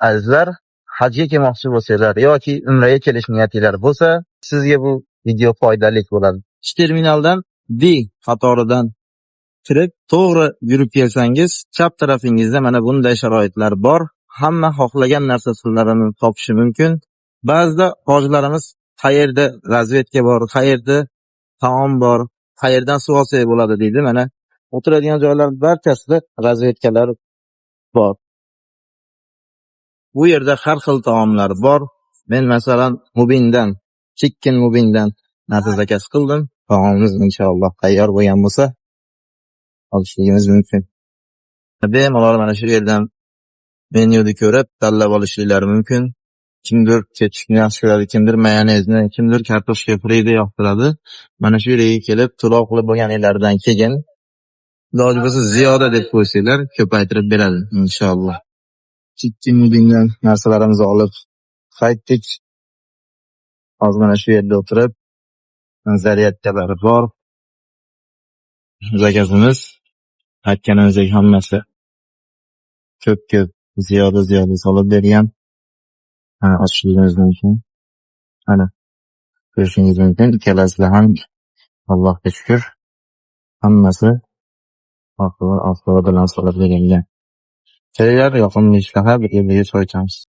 Azizlar, hajga kelmoqchi bo'lsanglar yoki umraga kelish niyatinglar bo'lsa, sizga bu video foydali bo'ladi. Terminaldan D qatoridan kirib, to'g'ri yurib kelsangiz, chap tarafingizda mana bunday sharoitlar bor. Hamma xohlagan narsalarini topishi mumkin. Ba'zida hojilarimiz qayerda razvedka bor, qayerda taom bor, qayerdan suv olsak bo'ladi deydi. Mana o'tiradigan joylar barchasida razvedkalar bor. Bu yerda har xil taomlar bor. Men masalan chicken mubindan narsa zakaz qildim. Taomimiz inshaalloh tayyor bo'lgan bo'lsa olishligimiz mumkin. Bemalol mana shu yerdan menyuni ko'rib tanlab olishliklari mumkin. Kimdir ketchuqni yaxshi ko'radi, kimdir mayonezni, kimdir kartoshka friyni yoqtiradi. Mana shu yerga kelib to'lov qilib bo'lganinglardan keyin iloji bo'lsa ziyoda deb qo'ysanglar, ko'paytirib beradi inshaalloh. Chicken mubindan narsalarimizni olib qaytdik. Hozir mana shu yerda o'tirib zaryadkalari bor. Zakazimiz aytganimizdek hammasi ko'p ziyoda solib bergan. Ochishligimiz mumkin. Mana ko'rishingiz mumkin. Ikkalasida ham Allohga shukr, hammasi oxir bilan solib bergan. Kelinglar, yoqimli ishlaha bir yerga choy ichamiz.